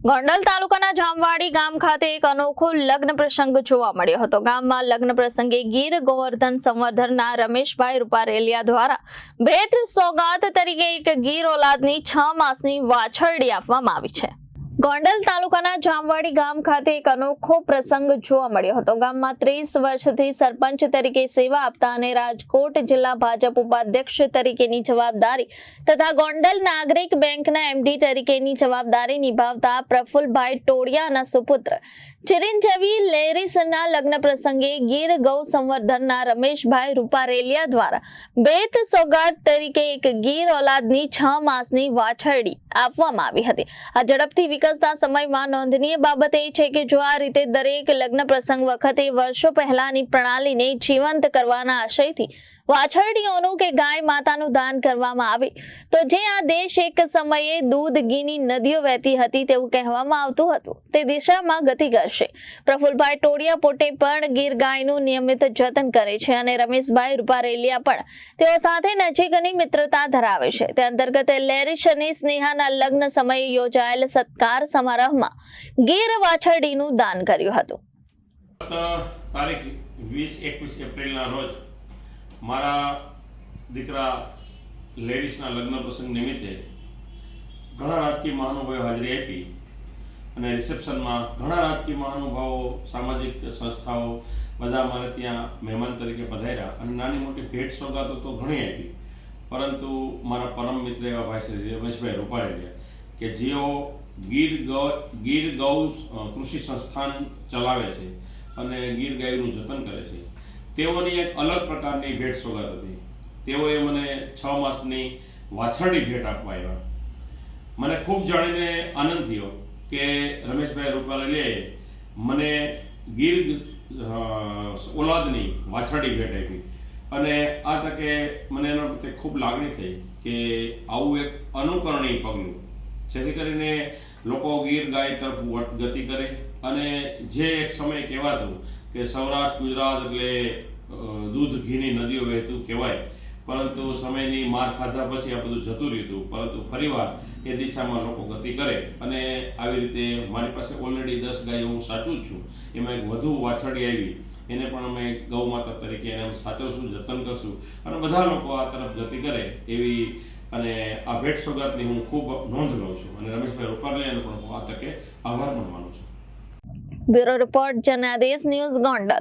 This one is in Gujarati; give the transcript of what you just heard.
ગોંડલ તાલુકાના જામવાડી ગામ ખાતે એક અનોખો લગ્ન પ્રસંગ જોવા મળ્યો હતો। ગામમાં લગ્ન પ્રસંગે ગીર ગોવર્ધન સંવર્ધનના રમેશભાઈ રૂપારેલિયા દ્વારા ભેટ સોગાત તરીકે એક ગીર ઓલાદની 6 માસની વાછરડી આપવામાં આવી છે। ગોંડલ તાલુકાના જામવાડી ગામ ખાતે એક અનોખો પ્રસંગ જોવા મળ્યો હતો। ગામમાં 30 વર્ષથી સરપંચ તરીકે સેવા આપતા અને રાજકોટ જિલ્લા ભાજપ ઉપાધ્યક્ષ તરીકેની જવાબદારી તથા ગોંડલ નાગરિક બેંકના એમડી તરીકેની જવાબદારી નિભાવતા પ્રફુલભાઈ ટોડિયાના સુપુત્ર ચિરંજીવી લેરીસના લગ્ન પ્રસંગે ગીર ગૌ સંવર્ધનના રમેશભાઈ રૂપારેલિયા દ્વારા ભેટ સોગાત તરીકે એક ગીર ઓલાદની 6 માસની વાછરડી આપવામાં આવી હતી। આ ઝડપથી વિકસતા સમયમાં નોંધનીય બાબત એ છે કે જો આ રીતે દરેક લગ્ન પ્રસંગ વખતે વર્ષો પહેલાની પ્રણાલીને જીવંત કરવાના આશયથી વાછરડીઓનું કે ગાય માતાનું દાન કરવામાં આવે તો જે આ દેશ એક સમયે દૂધ ઘીની નદીઓ વહેતી હતી તેવું કહેવામાં આવતું હતું તે દિશામાં ગતિ કરશે। પ્રફુલભાઈ ટોડિયા પોતે પણ ગીર ગાયનું નિયમિત જતન કરે છે અને રમેશભાઈ રૂપારેલિયા પણ તેઓ સાથે નજીકની મિત્રતા ધરાવે છે। તે અંતર્ગત લેરીશ અને સ્નેહાના લગ્ન સમયે યોજાયેલ સત્કાર સમારોહમાં ગીર વાછરડીનું દાન કર્યું હતું। તારીખ 20-21 એપ્રિલના રોજ મારા દીકરા લેરીશના લગ્ન પ્રસંગ નિમિત્તે ઘણા રાજકીય મહાનુભાવો હાજરી આપી અને રિસેપ્શનમાં ઘણા રાજકીય મહાનુભાવો સામાજિક સંસ્થાઓ બધા મારે ત્યાં મહેમાન તરીકે પધાર્યા અને નાની મોટી ભેટ સોગાતો તો ઘણી આપી, પરંતુ મારા પરમ મિત્ર એવા ભાઈ શ્રી રમેશભાઈ રૂપારેલિયા કે જેઓ ગીર ગૌ કૃષિ સંસ્થાન ચલાવે છે અને ગીર ગાયનું જતન કરે છે, તેઓની એક અલગ પ્રકારની ભેટ સોગાત હતી। તેઓએ મને 6 માસની વાછરડી ભેટ આપવા આવ્યા। મને ખૂબ જાણીને આનંદ થયો કે રમેશભાઈ રૂપારેલિયાએ મને ગીર ઓલાદની વાછરડી ભેટ આપી અને આ તકે મને એના પ્રત્યે ખૂબ લાગણી થઈ કે આવું એક અનુકરણીય પગલું જેથી કરીને લોકો ગીર ગાય તરફ ગતિ કરે અને જે એક સમય કહેવાતું કે સૌરાષ્ટ્ર ગુજરાત એટલે દૂધ ઘીની નદીઓ વહેતું કહેવાય, પરંતુ સમયની માર ખાધા પછી આ બધું જતું રહ્યું, પરંતુ ફરીવાર એ દિશામાં લોકો ગતિ કરે અને આવી રીતે મારી પાસે ઓલરેડી 10 ગાયો હું સાચું જ છું, એમાં એક વધુ વાછરડી આવી, એને પણ અમે ગૌ માતા તરીકે એને અમે સાચવશું, જતન કરશું અને બધા લોકો આ તરફ ગતિ કરે એવી અને આ ભેટ સોગાતની હું ખૂબ નોંધ લઉં છું અને રમેશભાઈ રૂપારેલિયાનો પણ આ તકે આભાર માનવાનો છું। Bureau report Janadesh news Gondal.